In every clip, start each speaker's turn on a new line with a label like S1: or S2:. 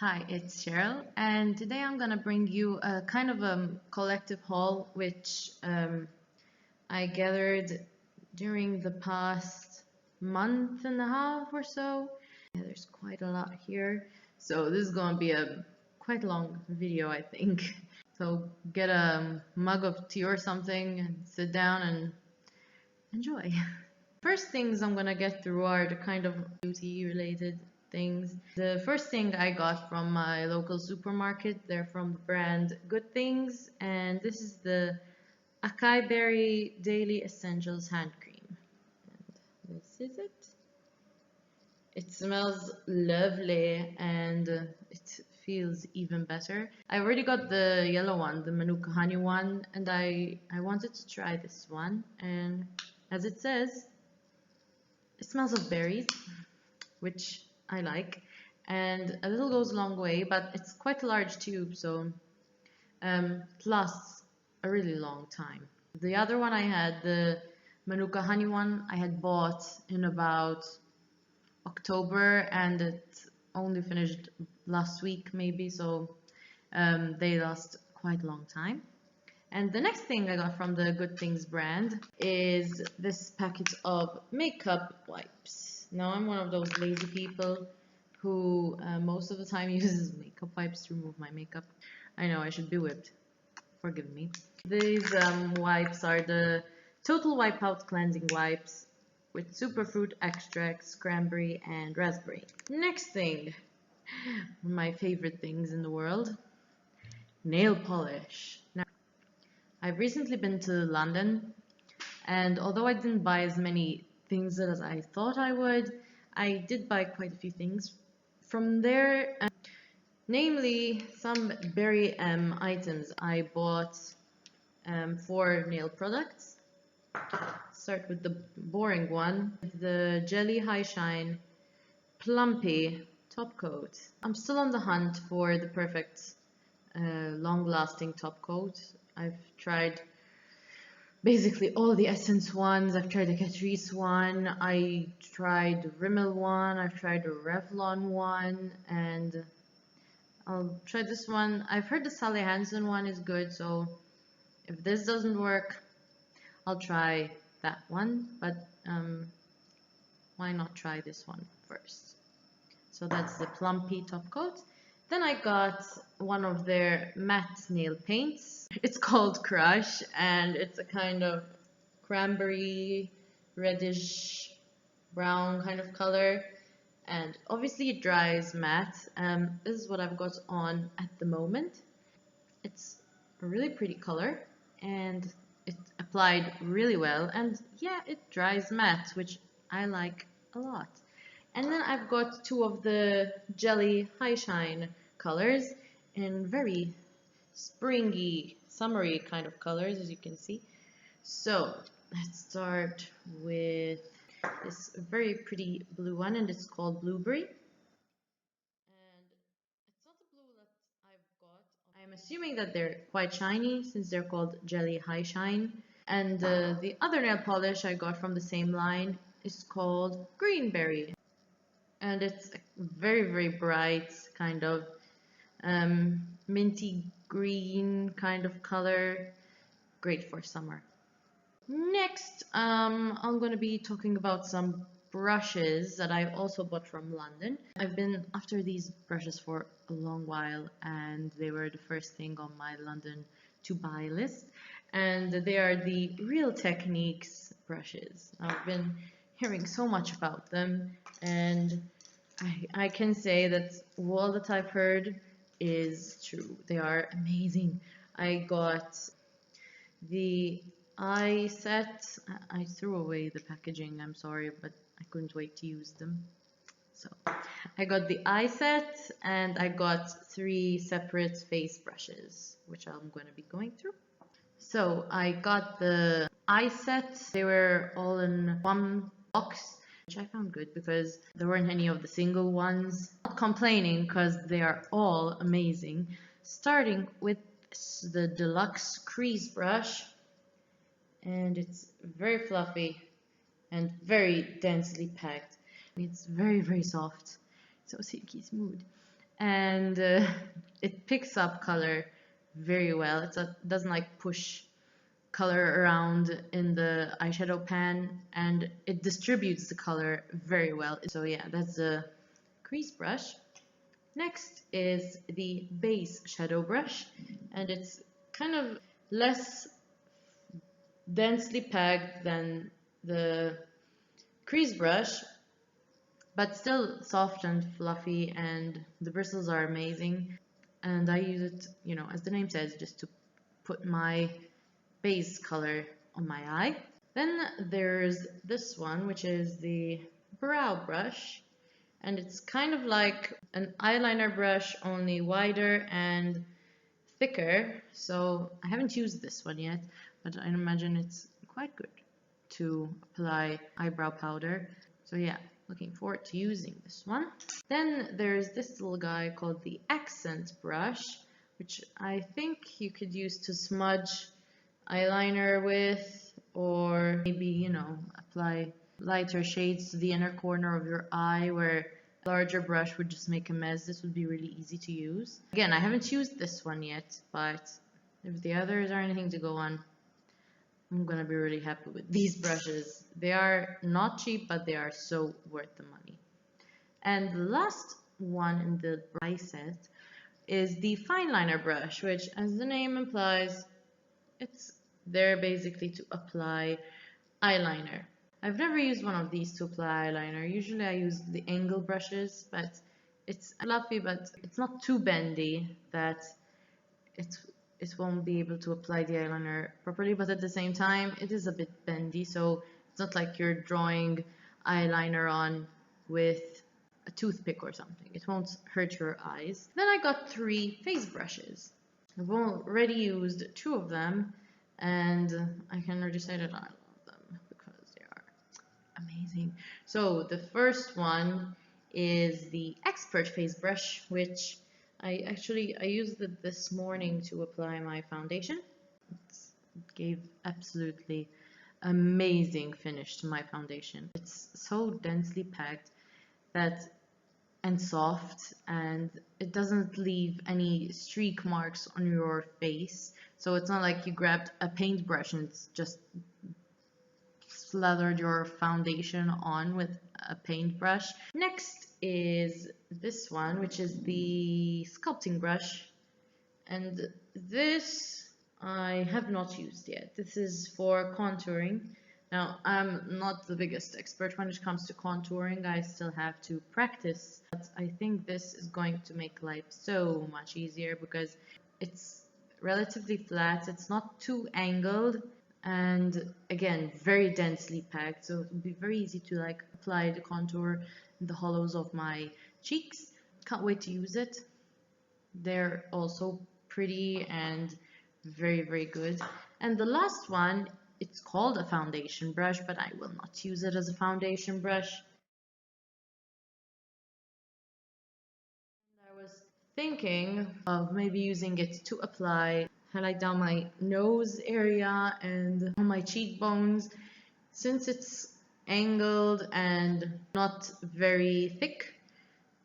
S1: Hi, it's Cheryl, and today I'm gonna bring you a kind of a collective haul which I gathered during the past month and a half or so. Yeah, there's quite a lot here, so this is gonna be a quite long video, I think. So get a mug of tea or something and sit down and enjoy. First things I'm gonna get through are the kind of beauty related things. The first thing I got from my local supermarket, they're from the brand Good Things, and this is the Acai Berry Daily Essentials Hand Cream. And this is it. It smells lovely and it feels even better. I already got the yellow one, the Manuka honey one, and I wanted to try this one, and as it says, it smells of berries, which I like, and a little goes a long way, but it's quite a large tube, so it lasts a really long time. The other one I had, the Manuka honey one, I had bought in about October, and it only finished last week maybe, so they last quite a long time. And the next thing I got from the Good Things brand is this packet of makeup wipes. Now I'm one of those lazy people who most of the time uses makeup wipes to remove my makeup. I know I should be whipped. Forgive me. These wipes are the Total Wipeout Cleansing Wipes with superfruit extracts, cranberry, and raspberry. Next thing, one of my favorite things in the world, nail polish. Now, I've recently been to London, and although I didn't buy as many things as I thought I would, I did buy quite a few things from there, namely some berry items I bought for nail products. Start with the boring one, the Jelly High Shine Plumpy top coat. I'm still on the hunt for the perfect long-lasting top coat. I've tried basically all the Essence ones. I've tried the Catrice one, I tried the Rimmel one, I've tried the Revlon one, and I'll try this one. I've heard the Sally Hansen one is good, so if this doesn't work, I'll try that one, but why not try this one first? So that's the Plumpy top coat. Then I got one of their matte nail paints. It's called Crush, and it's a kind of cranberry, reddish, brown kind of color. And obviously it dries matte. This is what I've got on at the moment. It's a really pretty color, and it applied really well. And yeah, it dries matte, which I like a lot. And then I've got two of the Jelly High Shine colors in very springy, summery kind of colors, as you can see. So let's start with this very pretty blue one, and it's called Blueberry. And it's not the blue that I've got. I'm assuming that they're quite shiny since they're called Jelly High Shine. And the other nail polish I got from the same line is called Greenberry. And it's a very bright kind of minty green kind of color, great for summer. Next, I'm going to be talking about some brushes that I also bought from London. I've been after these brushes for a long while, and they were the first thing on my London to buy list, and they are the Real Techniques brushes. I've been hearing so much about them, and I can say that all that I've heard is true. They are amazing. I got the eye set. I threw away the packaging, I'm sorry, but I couldn't wait to use them. So I got the eye set, and I got 3 separate face brushes, which I'm going to be going through. So I got the eye set. They were all in one box, which I found good because there weren't any of the single ones. Not complaining because they are all amazing. Starting with the Deluxe Crease brush, and it's very fluffy and very densely packed. It's very soft, so silky smooth. and it picks up color very well. It doesn't like push color around in the eyeshadow pan, and it distributes the color very well. So yeah, that's the crease brush. Next is the base shadow brush, and it's kind of less densely packed than the crease brush, but still soft and fluffy, and the bristles are amazing. And I use it, you know, as the name says, just to put my base color on my eye. Then there's this one, which is the brow brush, and it's kind of like an eyeliner brush, only wider and thicker. So I haven't used this one yet, but I imagine it's quite good to apply eyebrow powder. So yeah, looking forward to using this one. Then there's this little guy called the accent brush, which I think you could use to smudge eyeliner with, or maybe, you know, apply lighter shades to the inner corner of your eye where a larger brush would just make a mess. This would be really easy to use. Again, I haven't used this one yet, but if the others are anything to go on, I'm gonna be really happy with these brushes. They are not cheap, but they are so worth the money. And the last one in the brush set is the fine liner brush, which, as the name implies, it's there basically to apply eyeliner. I've never used one of these to apply eyeliner. Usually I use the angle brushes, but it's fluffy, but it's not too bendy that it won't be able to apply the eyeliner properly, but at the same time it is a bit bendy, so it's not like you're drawing eyeliner on with a toothpick or something. It won't hurt your eyes. Then I got 3 face brushes. I've already used 2 of them, and I can already say that I love them because they are amazing. So the first one is the Expert face brush, which I used it this morning to apply my foundation. It gave absolutely amazing finish to my foundation. It's so densely packed that and soft, and it doesn't leave any streak marks on your face. So it's not like you grabbed a paintbrush and it's just slathered your foundation on with a paintbrush. Next is this one, which is the sculpting brush, and this I have not used yet. This is for contouring. Now, I'm not the biggest expert when it comes to contouring. I still have to practice, but I think this is going to make life so much easier because it's relatively flat. It's not too angled, and again, very densely packed. So it will be very easy to like apply the contour in the hollows of my cheeks. Can't wait to use it. They're also pretty and very, very good. And the last one, it's called a foundation brush, but I will not use it as a foundation brush. And I was thinking of maybe using it to apply highlight down my nose area and on my cheekbones. Since it's angled and not very thick,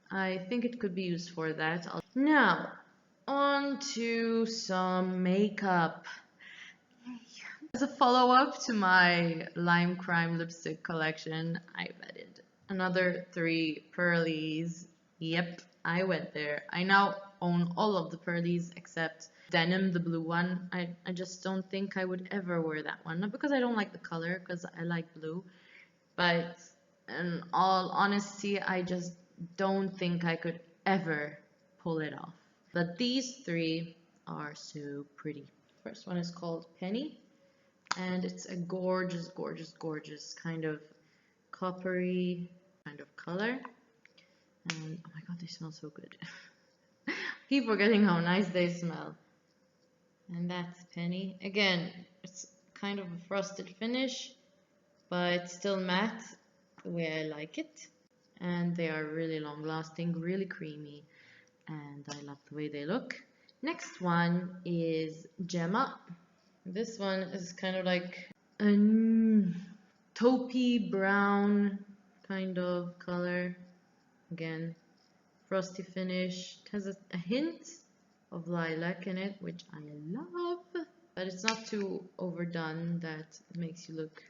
S1: I think it could be used for that. Now, on to some makeup. As a follow-up to my Lime Crime lipstick collection, I've added another 3 Perlees. Yep, I went there. I now own all of the Perlees except Denim, the blue one. I just don't think I would ever wear that one. Not because I don't like the color, because I like blue. But in all honesty, I just don't think I could ever pull it off. But these 3 are so pretty. First one is called Penny, and it's a gorgeous, gorgeous, gorgeous kind of coppery kind of color. And oh my god, they smell so good. Keep forgetting how nice they smell. And that's Penny. Again, it's kind of a frosted finish, but still matte the way I like it. And they are really long lasting, really creamy, and I love the way they look. Next one is Gemma. This one is kind of like a taupey brown kind of color. Again, frosty finish. It has a hint of lilac in it, which I love, but it's not too overdone that it makes you look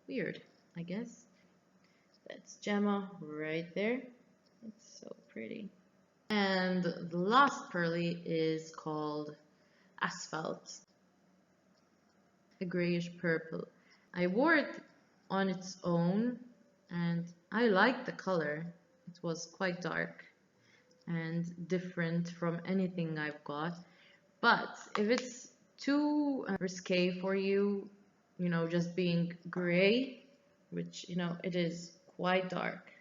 S1: weird, I guess. That's Gemma right there. It's so pretty. And the last Perlee is called Asphalt, a grayish purple. I wore it on its own and I liked the color. It was quite dark and different from anything I've got. But if it's too risque for you, you know, just being gray, which, you know, it is quite dark.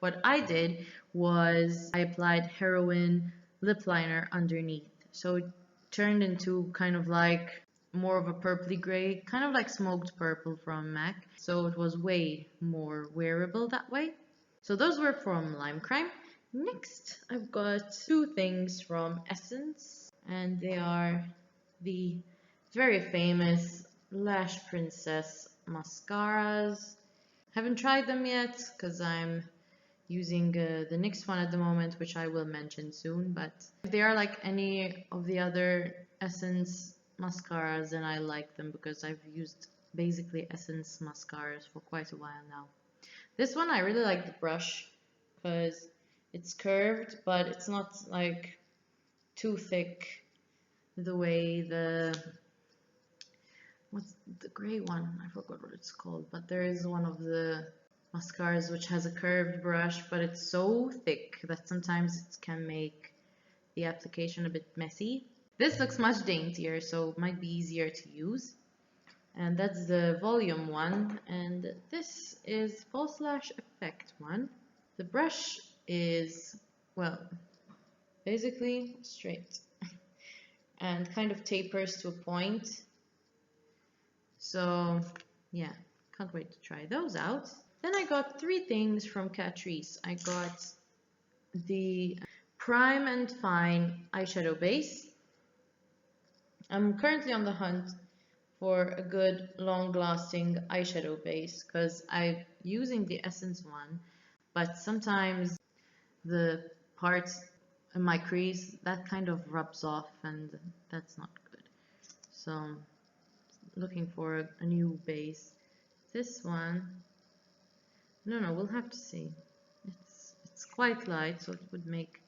S1: What I did was I applied Heroin lip liner underneath. So it turned into kind of like more of a purpley gray, kind of like smoked purple from MAC. So it was way more wearable that way. So those were from Lime Crime. Next, I've got two things from Essence, and they are the very famous Lash Princess mascaras. Haven't tried them yet because I'm using the NYX one at the moment, which I will mention soon, but if they are like any of the other Essence mascaras, then I like them because I've used basically Essence mascaras for quite a while now. This one I really like the brush because it's curved, but it's not like too thick the way what's the gray one? I forgot what it's called, but there is one of the mascaras which has a curved brush, but it's so thick that sometimes it can make the application a bit messy. This looks much daintier, so it might be easier to use. And that's the volume one, and this is false lash effect one. The brush is, well, basically straight and kind of tapers to a point. So yeah, can't wait to try those out. Then I got three things from Crease. I got the Prime and Fine eyeshadow base. I'm currently on the hunt for a good long-lasting eyeshadow base because I'm using the Essence one, but sometimes the parts in my crease that kind of rubs off and that's not good. So looking for a new base. This one, no, we'll have to see. It's quite light, so it would make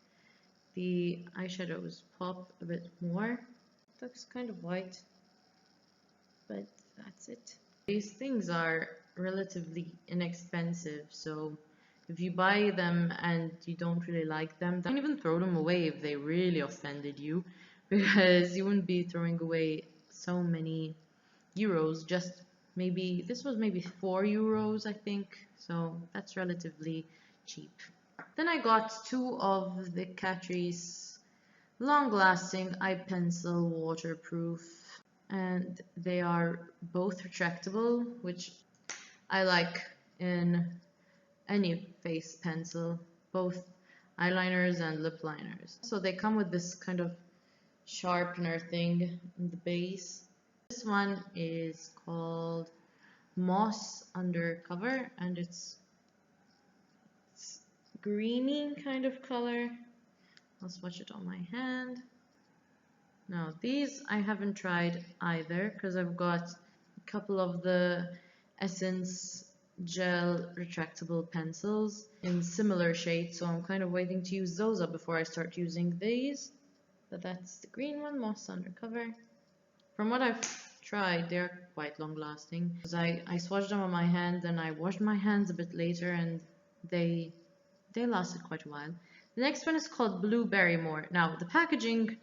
S1: the eyeshadows pop a bit more. It looks kind of white, but that's it. These things are relatively inexpensive, so if you buy them and you don't really like them, don't even throw them away if they really offended you, because you wouldn't be throwing away so many euros. Just maybe, this was maybe 4 euros, I think, so that's relatively cheap. Then I got two of the Catrice long-lasting eye pencil waterproof, and they are both retractable, which I like in any face pencil, both eyeliners and lip liners. So they come with this kind of sharpener thing in the base. This one is called Moss Undercover, and it's greeny kind of color. I'll swatch it on my hand. Now these I haven't tried either because I've got a couple of the Essence gel retractable pencils in similar shades, so I'm kind of waiting to use those up before I start using these. But that's the green one, Moss Undercover. From what I've tried, they're quite long lasting because I swatched them on my hand and I washed my hands a bit later and they lasted quite a while. The next one is called Blueberry More. Now the packaging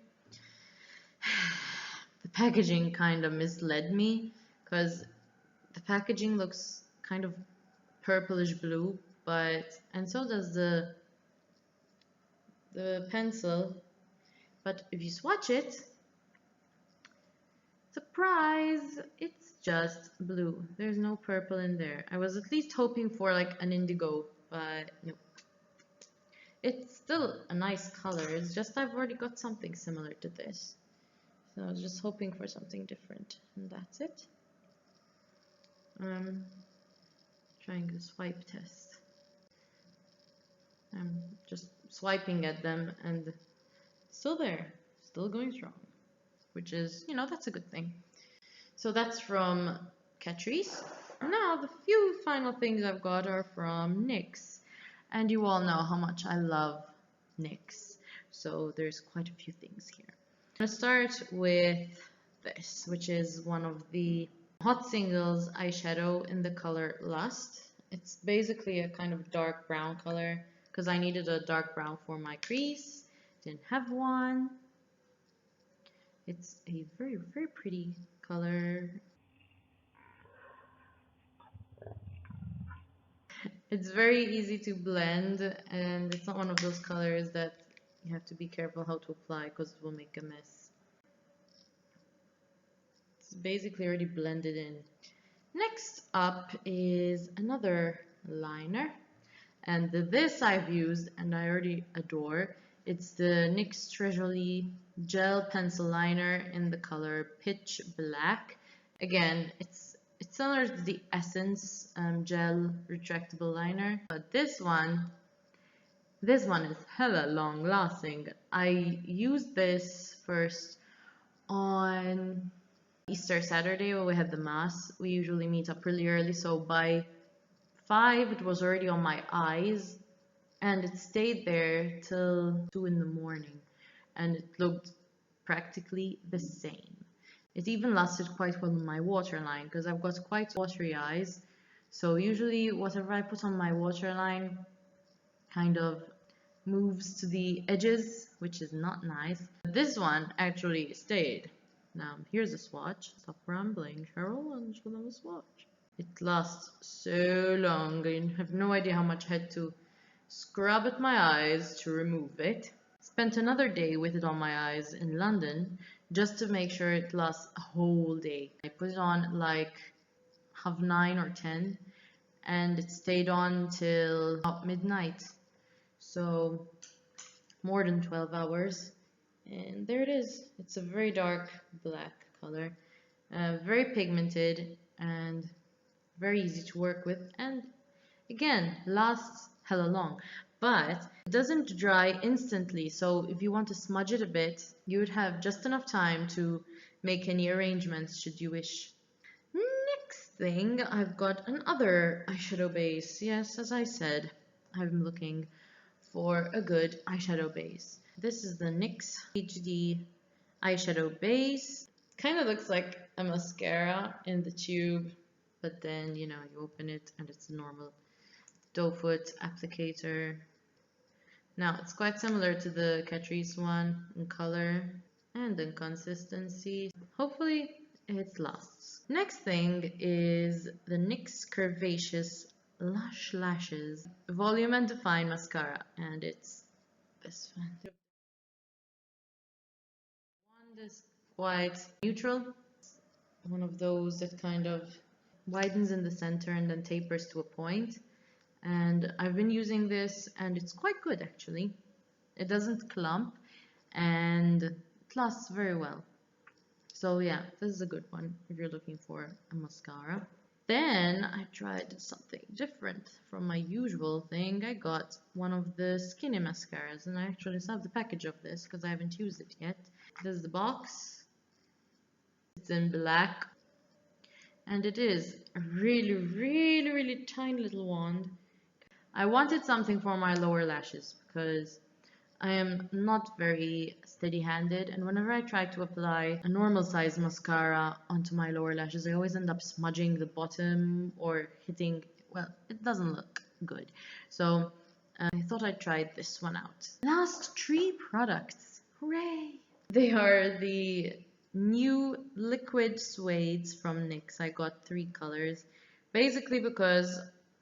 S1: kind of misled me because the packaging looks kind of purplish blue, and so does the pencil, but if you swatch it, surprise, it's just blue. There's no purple in there. I was at least hoping for like an indigo, but no. It's still a nice color, it's just I've already got something similar to this. So I was just hoping for something different, and that's it. Trying the swipe test. I'm just swiping at them and still there, still going strong, which is, you know, that's a good thing. So that's from Catrice. Now the few final things I've got are from NYX. And you all know how much I love NYX. So there's quite a few things here. I'm going to start with this, which is one of the Hot Singles eyeshadow in the color Lust. It's basically a kind of dark brown color because I needed a dark brown for my crease. Didn't have one. It's a very, very pretty color. It's very easy to blend, and it's not one of those colors that you have to be careful how to apply because it will make a mess. It's basically already blended in. Next up is another liner, and this I've used and I already adore. It's the NYX Treasury Gel Pencil Liner in the color Pitch Black. Again, it's similar to the Essence Gel Retractable Liner, but this one is hella long lasting. I used this first on Easter Saturday when we had the mass. We usually meet up really early, so by 5 it was already on my eyes, and it stayed there till 2 in the morning, and it looked practically the same. It even lasted quite well in my waterline because I've got quite watery eyes, so usually whatever I put on my waterline kind of moves to the edges, which is not nice. This one actually stayed. Now here's a swatch. Stop rambling, Cheryl, and show them a swatch. It lasts so long. I have no idea how much I had to scrub at my eyes to remove it. Spent another day with it on my eyes in London just to make sure it lasts a whole day. I put it on like 9 or 10, and it stayed on till about midnight. So more than 12 hours. And there it is. It's a very dark black color, very pigmented and very easy to work with, and again lasts hella long, but it doesn't dry instantly, so if you want to smudge it a bit you would have just enough time to make any arrangements should you wish. Next thing, I've got another eyeshadow base. Yes, as I said, I'm looking for a good eyeshadow base. This is the NYX HD eyeshadow base. Kind of looks like a mascara in the tube, but then, you know, you open it and it's a normal doe foot applicator. Now, it's quite similar to the Catrice one in color and in consistency. Hopefully, it lasts. Next thing is the NYX Curvaceous Lush Lashes Volume and Define Mascara, and it's this one. One is quite neutral, one of those that kind of widens in the center and then tapers to a point. And I've been using this and it's quite good actually. It doesn't clump and it lasts very well. So yeah, this is a good one if you're looking for a mascara. Then I tried something different from my usual thing. I got one of the skinny mascaras, and I actually still have the package of this because I haven't used it yet. This is the box. It's in black, and it is a really, really, really tiny little wand. I wanted something for my lower lashes because I am not very steady-handed, and whenever I try to apply a normal size mascara onto my lower lashes, I always end up smudging the bottom or hitting, well, it doesn't look good. So I thought I'd try this one out. Last 3 products. Hooray! They are the new liquid suedes from NYX. I got 3 colors, basically because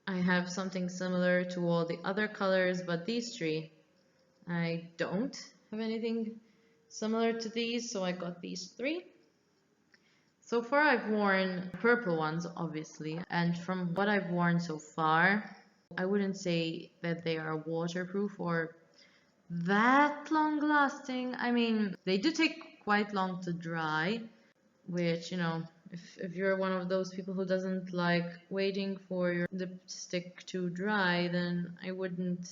S1: I have something similar to all the other colors, but these 3 I don't have anything similar to these, so I got these 3. So far I've worn purple ones, obviously, and from what I've worn so far, I wouldn't say that they are waterproof or that long lasting. I mean, they do take quite long to dry, which, you know, if you're one of those people who doesn't like waiting for your lipstick to dry, then I wouldn't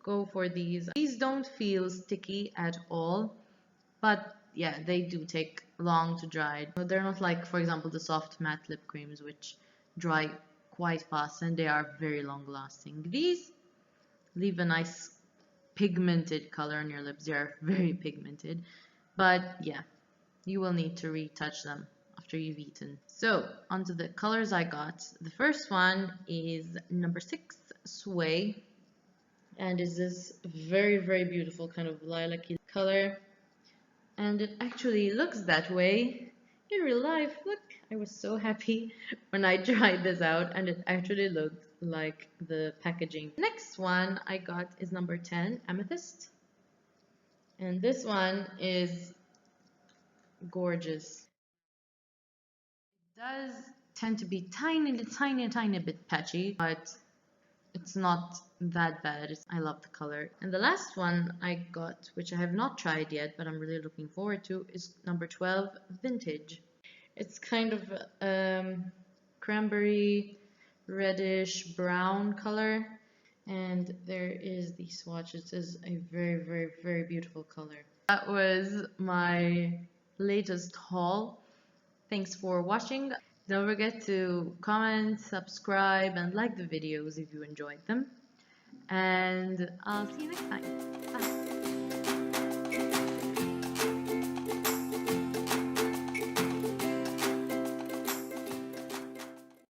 S1: go for these. These don't feel sticky at all, but yeah, they do take long to dry. They're not like, for example, the soft matte lip creams, which dry quite fast and they are very long lasting. These leave a nice pigmented color on your lips. They are very pigmented, but yeah, you will need to retouch them after you've eaten. So onto the colors I got. The first one is number 6, Sway, and is this very, very beautiful kind of lilac-y color, and it actually looks that way in real life. Look, I was so happy when I tried this out, and it actually looked like the packaging. Next one I got is number 10, Amethyst, and this one is gorgeous. It does tend to be tiny bit patchy, but it's not that bad. I love the color. And the last one I got, which I have not tried yet, but I'm really looking forward to, is number 12, Vintage. It's kind of cranberry, reddish brown color, and there is the swatch. It is a very, very, very beautiful color. That was my latest haul. Thanks for watching. Don't forget to comment, subscribe, and like the videos if you enjoyed them. And I'll see you next time. Bye.